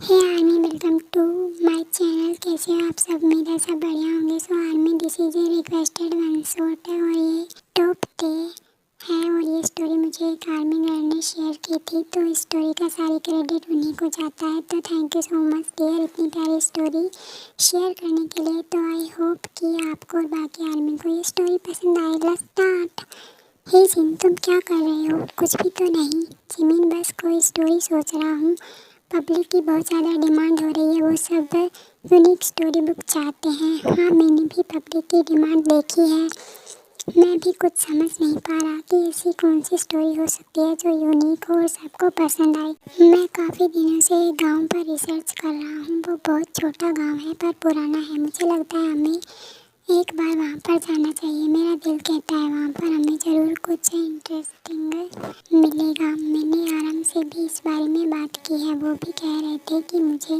Hey army, welcome to my channel. कैसे हो आप सब? मेरा सब बढ़िया होंगे। So army, this is a requested one shot है और ये टॉप डे है और ये स्टोरी मुझे एक आर्मी गर्ल ने शेयर की थी, तो इस स्टोरी का सारी क्रेडिट उन्हीं को जाता है। तो thank you so much dear, इतनी प्यारी स्टोरी शेयर करने के लिए। तो आई होप कि आपको और बाकी आर्मी को ये स्टोरी पसंद आए। Let's start. हे जिन, तुम क्या कर रहे हो? कुछ भी तो नहीं। जिमिन, बस कोई स्टोरी सोच रहा हूँ। पब्लिक की बहुत ज़्यादा डिमांड हो रही है, वो सब यूनिक स्टोरी बुक चाहते हैं। हाँ, मैंने भी पब्लिक की डिमांड देखी है। मैं भी कुछ समझ नहीं पा रहा कि ऐसी कौन सी स्टोरी हो सकती है जो यूनिक हो और सबको पसंद आए। मैं काफ़ी दिनों से एक गांव पर रिसर्च कर रहा हूँ। वो बहुत छोटा गांव है पर पुराना है। मुझे लगता है हमें एक बार वहाँ पर जाना चाहिए। मेरा दिल कहता है वहाँ पर हमें ज़रूर कुछ इंटरेस्टिंग मिलेगा। मैंने आराम से भी इस बारे में बात की है। वो भी कह रहे थे कि मुझे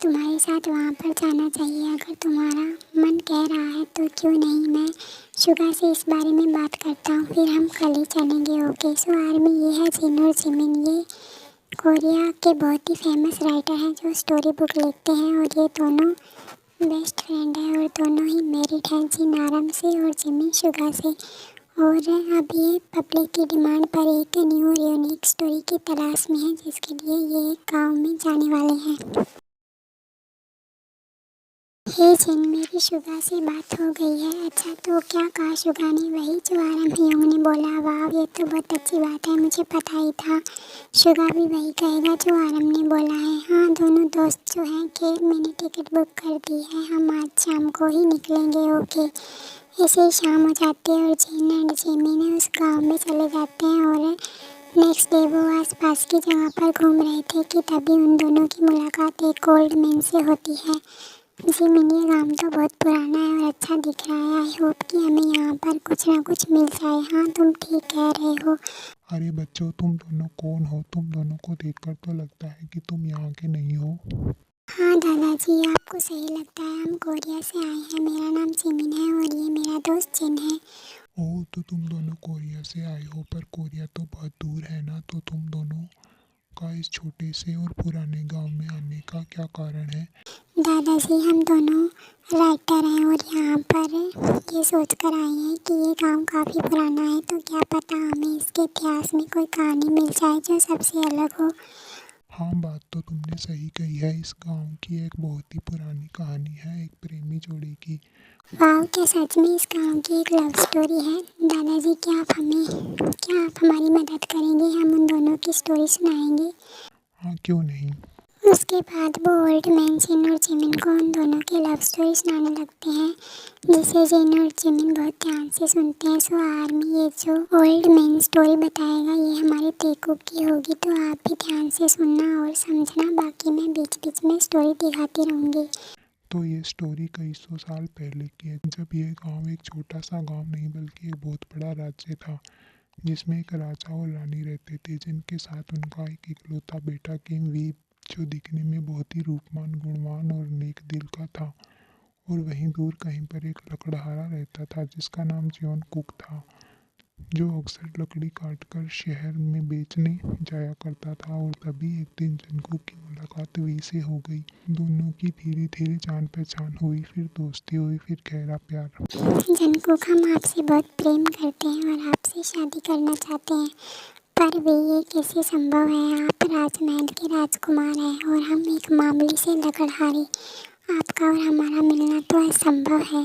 तुम्हारे साथ वहाँ पर जाना चाहिए। अगर तुम्हारा मन कह रहा है तो क्यों नहीं, मैं शुगा से इस बारे में बात करता हूँ, फिर हम कल ही चलेंगे। ओके। सो आर्मी, ये है जिन और जिमिन। ये कोरिया के बहुत ही फेमस राइटर हैं जो स्टोरी बुक लिखते हैं और ये दोनों बेस्ट फ्रेंड है और दोनों ही मैरिड हैं। जिन आराम से और जिमिन शुगा से। और अब ये पब्लिक की डिमांड पर एक न्यू और यूनिक स्टोरी की तलाश में है, जिसके लिए ये एक गाँव में जाने वाले हैं। हे जिन, मेरी शुगा से बात हो गई है। अच्छा, तो क्या कहा शुगा ने? वही जो आराम हियोंग ने बोला। वाह, ये तो बहुत अच्छी बात है, मुझे पता ही था। शुगा भी वही कहेगा जो आराम ने बोला है। हाँ, दोनों दोस्त जो हैं कि मैंने टिकट बुक कर दी है, हम आज शाम को ही निकलेंगे। ओके। ऐसे ही शाम हो जाती है और जिन एंड जिमिन उस गाँव में चले जाते हैं और नेक्स्ट डे वो आसपास की जगह पर घूम रहे थे कि तभी उन दोनों की मुलाकात एक ओल्ड मैन से होती है। जिमिन, ये गाँव तो बहुत पुराना है और अच्छा दिख रहा है। आई होप कि हमें यहाँ पर कुछ ना कुछ मिल जाए। हाँ, तुम ठीक कह रहे हो। अरे बच्चों, तुम दोनों कौन हो? तुम दोनों को देखकर तो लगता है कि तुम यहाँ के नहीं हो। हाँ दादाजी, आपको सही लगता है। हम कोरिया से आए हैं। मेरा नाम जिमिन है और ये मेरा दोस्त जिन है। ओह, तो तुम दोनों कोरिया से आए हो, पर कोरिया तो बहुत दूर है ना। तो तुम दोनों का इस छोटे से और पुराने गांव में आने का क्या कारण है? दादाजी, हम दोनों राइटर हैं और यहाँ पर ये सोच कर आए हैं कि ये गांव काफ़ी पुराना है, तो क्या पता हमें इसके इतिहास में कोई कहानी मिल जाए जो सबसे अलग हो। हाँ, बात तो तुमने सही कही है। इस गांव की एक बहुत ही पुरानी कहानी है, एक प्रेमी जोड़ी की। वाह, क्या सच में इस गांव की एक लव स्टोरी है? दादाजी, क्या आप हमारी मदद करेंगे? हम उन दोनों की स्टोरी सुनाएंगे। हाँ, क्यों नहीं। उसके बाद वो ओल्ड मैन जिन और जिमिन को उन दोनों की लव स्टोरी सुनाने लगते हैं, जिसे जिन और जिमिन बहुत ध्यान से सुनते हैं। सो आर्मी, ये जो ओल्ड मैन स्टोरी बताएगा ये हमारे तेकू की होगी, तो आप भी ध्यान से सुनना और समझना। बाकी मैं बीच बीच में स्टोरी दिखाती रहूँगी। तो ये स्टोरी कई सौ साल पहले की है, जब ये गांव एक छोटा सा गांव नहीं बल्कि एक बहुत बड़ा राज्य था, जिसमें एक राजा और रानी रहते थे, जिनके साथ उनका एक इकलौता बेटा किंगवीप, जो दिखने में बहुत ही रूपवान, गुणवान और नेक दिल का था। और वहीं दूर कहीं पर एक लकड़हारा रहता था जिसका नाम जियोन कुक था, जो अक्सर लकड़ी काटकर शहर में बेचने जाया करता था। और तभी एक दिन जंगकुक की मुलाकात वी से हो गई। दोनों की धीरे धीरे जान पहचान हुई, फिर दोस्ती हुई, फिर गहरा प्यार। जंगकुक, हम आपसे बहुत प्रेम करते हैं और आपसे शादी करना चाहते हैं, पर वे ये कैसे संभव है? आप राजमहल के राजकुमार हैं और हम एक मामूली से लकड़हारे। आपका और हमारा मिलना तो असंभव है।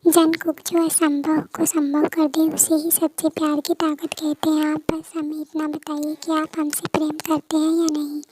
जंगकुक, जो असंभव को संभव कर दे उसे ही सच्चे प्यार की ताकत कहते हैं। आप बस हमें इतना बताइए कि आप हमसे प्रेम करते हैं या नहीं।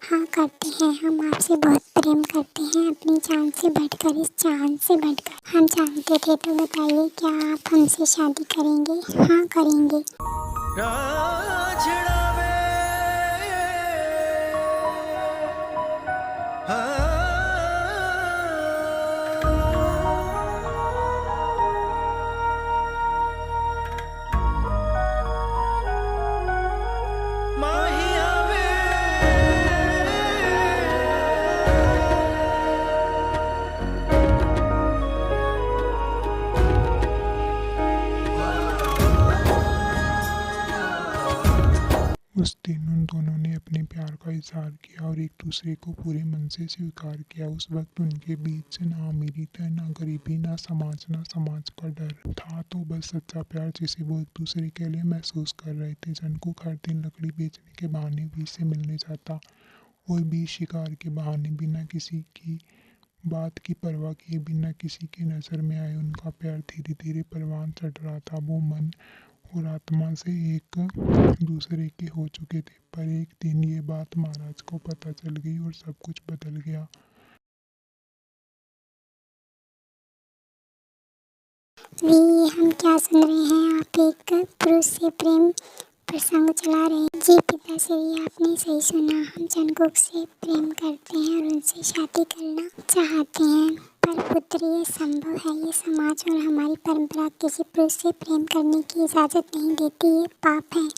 हाँ, करते हैं। हम आपसे बहुत प्रेम करते हैं, अपनी जान से बढ़कर, इस जान से बढ़कर। हम जानते थे, तो बताइए क्या आप हमसे शादी करेंगे? हाँ, करेंगे। राजड़ावे हाँ इजहार किया और एक दूसरे को पूरे मन से स्वीकार किया। उस वक्त उनके बीच ना अमीरी था, ना गरीबी, ना समाज का डर था, तो बस सच्चा प्यार जिसे वो एक दूसरे के लिए महसूस कर रहे थे। जंगकुक हर दिन लकड़ी बेचने के बहाने वी से मिलने जाता और वी शिकार के बहाने बिना किसी की बात की परवाह किए, बिना किसी के नज़र में आए उनका प्यार धीरे धीरे परवान चढ़ रहा था। वो मन और आत्मा से एक दूसरे के हो चुके थे। पर एक दिन ये बात महाराज को पता चल गई और सब कुछ बदल गया। वी, हम क्या सुन रहे हैं? आप एक पुरुष से प्रेम प्रसंग चला रहे हैं। जी पिताश्री, आपने सही सुना। हम जंगकुक से प्रेम करते हैं और उनसे शादी करना चाहते हैं, पर पुत्र ये संभव है? ये समाज और हमारी परंपरा किसी पुरुष से प्रेम करने की इजाज़त नहीं देती। ये पाप है,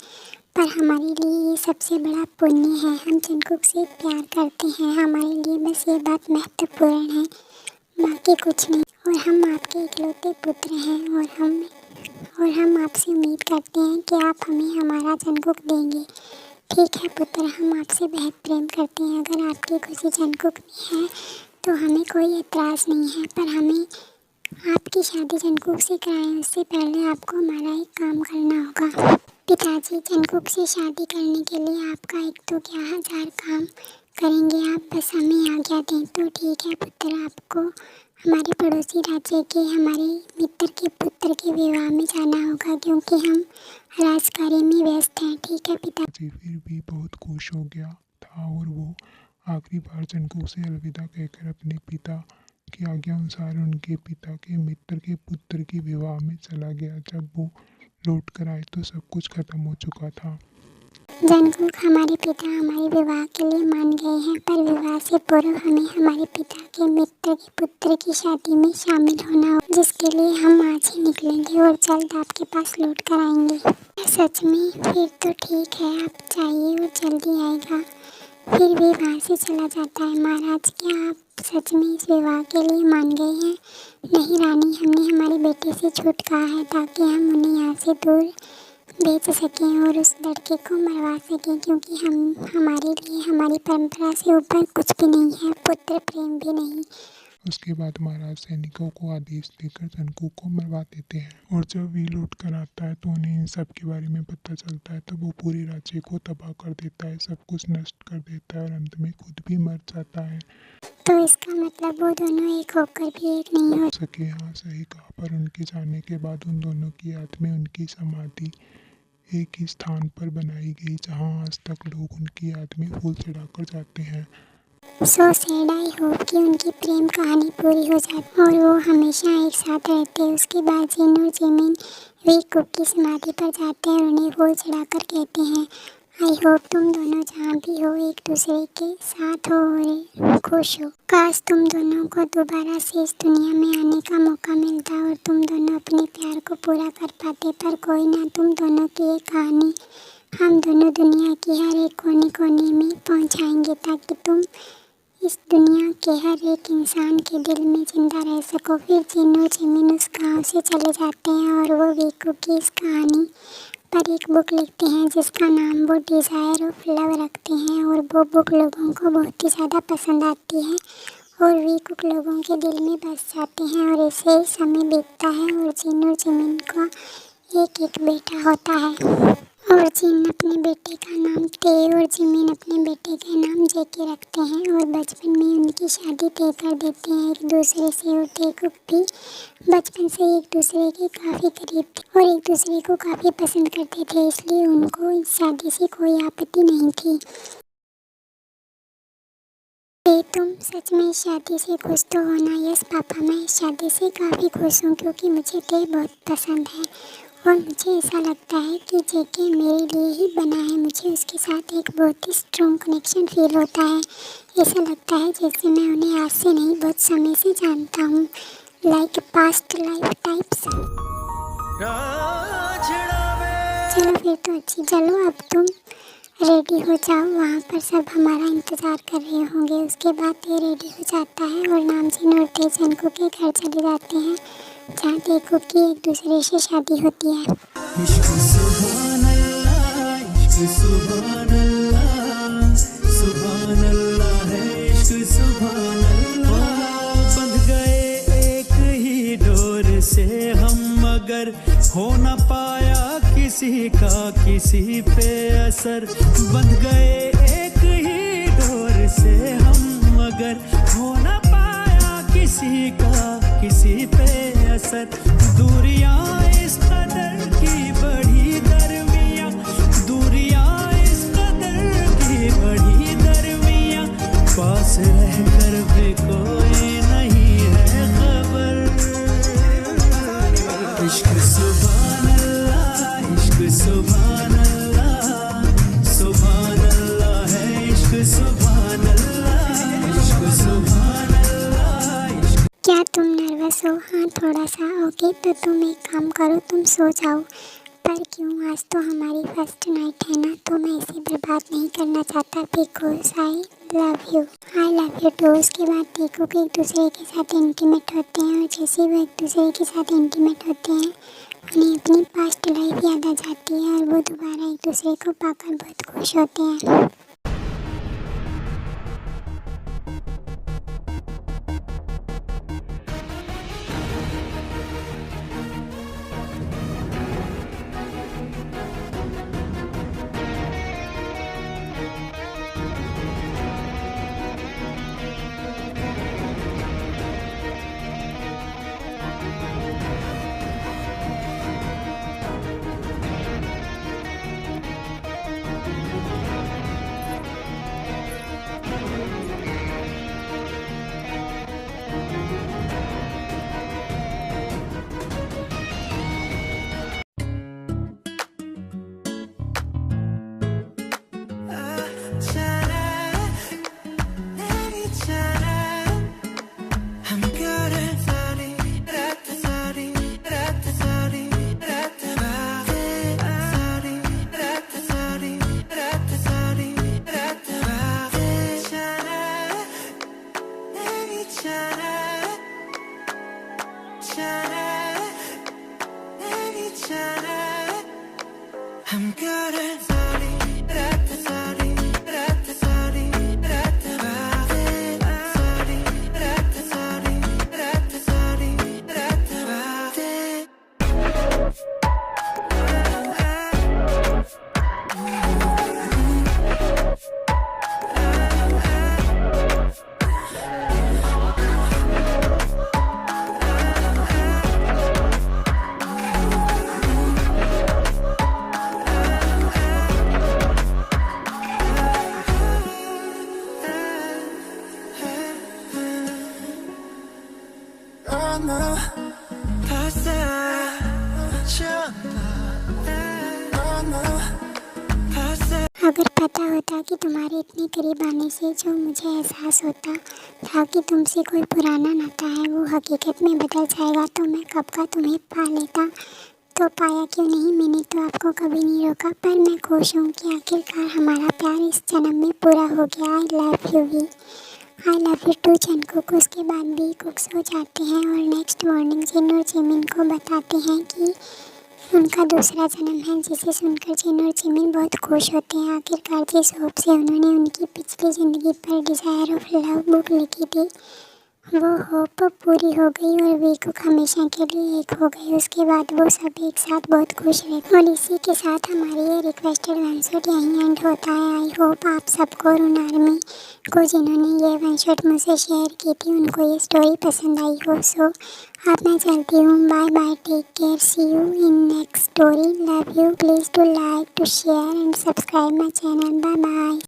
पर हमारे लिए ये सबसे बड़ा पुण्य है। हम जंगकुक से प्यार करते हैं, हमारे लिए बस ये बात महत्वपूर्ण है, बाकी कुछ नहीं। और हम आपके इकलौते पुत्र हैं और हम आपसे उम्मीद करते हैं कि आप हमें हमारा जंगकुक देंगे। ठीक है पुत्र, हम आपसे बेहद प्रेम करते हैं। अगर आपकी खुशी जंगकुक में है तो हमें कोई एतराज़ नहीं है, पर हमें आपकी शादी जंगकुक से कराएं उससे पहले आपको हमारा एक काम करना होगा। पिताजी, जंगकुक से शादी करने के लिए आपका एक तो क्या 1000 काम करेंगे। आप बस हमें आज्ञा दें तो ठीक है पुत्र। आपको हमारे पड़ोसी राज्य के हमारे मित्र के पुत्र के विवाह में जाना होगा, क्योंकि हम राजकार्य में व्यस्त हैं। ठीक है पिताजी। फिर भी बहुत खुश हो गया था और वो आखिरी बार जंगकुक से अलविदा कहकर अपने पिता की आज्ञा अनुसार उनके पिता के मित्र के पुत्र के विवाह में चला गया। जब वो लौट कर आए तो सब कुछ खत्म हो चुका था। जंगकुक, हमारे पिता हमारे विवाह के लिए मान गए हैं, पर विवाह से पूर्व हमें हमारे पिता के मित्र के पुत्र की शादी में शामिल होना होगा, जिसके लिए हम आज ही निकलेंगे और जल्द आपके पास लौट कर आएंगे। सच में? फिर तो ठीक है, आप जाइए और जल्दी आएगा। फिर भी वहाँ से चला जाता है। महाराज, क्या आप सच में इस विवाह के लिए मान गए हैं? नहीं रानी, हमने हमारे बेटे से झूठ कहा है ताकि हम उन्हें यहाँ से दूर भेज सकें और उस लड़के को मरवा सकें, क्योंकि हमारे लिए हमारी परंपरा से ऊपर कुछ भी नहीं है, पुत्र प्रेम भी नहीं। उसके बाद महाराज सैनिकों को आदेश देकर जंगकुक को मरवा देते हैं और जब वी लौट कर आता है तो उन्हें इन सब के बारे में पता चलता है। तब वो पूरे राज्य को तबाह कर देता है, सब कुछ नष्ट कर देता है और अंत में खुद भी मर जाता है। तो इसका मतलब वो दोनों एक होकर भी एक नहीं हो सके। हाँ, सही कहा। पर उनके जाने के बाद उन दोनों की याद में उनकी समाधि एक ही स्थान पर बनाई गई, जहाँ आज तक लोग उनकी याद में फूल चढ़ाकर जाते हैं। So sad. आई होप कि उनकी प्रेम कहानी पूरी हो जाए और वो हमेशा एक साथ रहते। उसके बाद जिन और जिमिन वी कुक की समाधि पर जाते हैं और उन्हें फूल चढ़ाकर कहते हैं, आई होप तुम दोनों जहाँ भी हो एक दूसरे के साथ हो और खुश हो। काश तुम दोनों को दोबारा से इस दुनिया में आने का मौका मिलता और तुम दोनों अपने प्यार को पूरा कर पाते, पर कोई ना। तुम दोनों की ये कहानी हम दोनों दुनिया की हर एक कोने कोने में पहुँचाएंगे, ताकि तुम इस दुनिया के हर एक इंसान के दिल में जिंदा रह सको। फिर जिन और जिमिन उस गाँव से चले जाते हैं और वो वीकू की इस कहानी पर एक बुक लिखते हैं जिसका नाम वो डिज़ायर ऑफ लव रखते हैं, और वो बुक लोगों को बहुत ही ज़्यादा पसंद आती है और वीकू लोगों के दिल में बस जाते हैं। और ऐसे ही समय बीतता है और जिन और जिमिन को एक बेटा होता है और जिन अपने बेटे का नाम टे और जिमिन अपने बेटे का नाम जेके रखते हैं और बचपन में उनकी शादी तय कर देते हैं एक दूसरे से। और टेकुक भी बचपन से एक दूसरे के काफ़ी करीब थे और एक दूसरे को काफ़ी पसंद करते थे, इसलिए उनको इस शादी से कोई आपत्ति नहीं थी। तुम सच में इस शादी से खुश तो हो ना? यस पापा, मैं इस शादी से काफ़ी खुश हूँ क्योंकि मुझे टे बहुत पसंद है और मुझे ऐसा लगता है कि जेके मेरे लिए ही बना है। मुझे उसके साथ एक बहुत ही स्ट्रॉन्ग कनेक्शन फील होता है। ऐसा लगता है जैसे मैं उन्हें आज से नहीं बहुत समय से जानता हूँ, लाइक पास्ट लाइफ टाइप्स। चलो फिर तो अच्छी। चलो अब तुम रेडी हो जाओ, वहाँ पर सब हमारा इंतज़ार कर रहे होंगे। उसके बाद ये रेडी हो जाता है और नामजिन और तेजनको के घर चले जाते हैं, जहाँ देखो कि एक दूसरे से शादी होती है। इश्क सुभान अल्लाह, इश्क सुभान अल्लाह, सुभान सुभान अल्लाह। बंध गए एक ही डोर से हम, मगर हो न पाया किसी का किसी पे असर। बंध गए एक ही डोर से हम, मगर हो न पाया किसी का किसी पे असर। दूरियां इस कदर की बढ़ी दरमियां, दूरियां इस कदर की बढ़ी दरमियां, पास रहकर भी कोई नहीं है खबर। इश्क सुभान अल्लाह, इश्क सुभान अल्लाह, सुभान अल्लाह है इश्क सुभान अल्लाह, इश्क सुभान अल्लाह। क्या तुम नर्वस हो? हाँ थोड़ा सा। ओके तो तुम एक काम करो, तुम सो जाओ। पर क्यों? आज तो हमारी फर्स्ट नाइट है ना, तो मैं इसे बर्बाद नहीं करना चाहता because I love you. I love you too. उसके बाद देखो कि एक दूसरे के साथ इंटीमेट होते हैं, और जैसे वो एक दूसरे के साथ इंटीमेट होते हैं उन्हें अपनी पास्ट लाइफ याद आ जाती है, और वो दोबारा एक दूसरे को पाकर बहुत खुश होते हैं। I'm good at sorry, rat sorry, rat sorry, rat sorry, rat sorry, rat sorry, rat अगर पता होता कि तुम्हारे इतने करीब आने से जो मुझे एहसास होता था कि तुमसे कोई पुराना नाता है वो हकीकत में बदल जाएगा, तो मैं कब का तुम्हें पा लेता। तो पाया क्यों नहीं? मैंने तो आपको कभी नहीं रोका। पर मैं खुश हूँ कि आखिरकार हमारा प्यार इस जन्म में पूरा हो गया। I love you V. I love you too Jungkook. उसके बाद भी कुक सो जाते हैं और नेक्स्ट मॉर्निंग जिन और जिमिन को बताते हैं कि उनका दूसरा जन्म है, जिसे सुनकर जिन और जिमिन बहुत खुश होते हैं। आखिरकार जिस होप से उन्होंने उनकी पिछली ज़िंदगी पर डिज़ायर ऑफ लव बुक लिखी थी वो होप पूरी हो गई और वी कुक हमेशा के लिए एक हो गए। उसके बाद वो सब एक साथ बहुत खुश रहे। और इसी के साथ हमारी ये रिक्वेस्टेड वन शॉट यहीं एंड होता है। आई होप आप सबको और उन आर्मी को जिन्होंने ये वन शॉट मुझसे शेयर की थी उनको ये स्टोरी पसंद आई हो। सो अब मैं चलती हूँ। Bye bye, take care, see you in next story. Love you. Please do like, to share and subscribe my channel. Bye bye.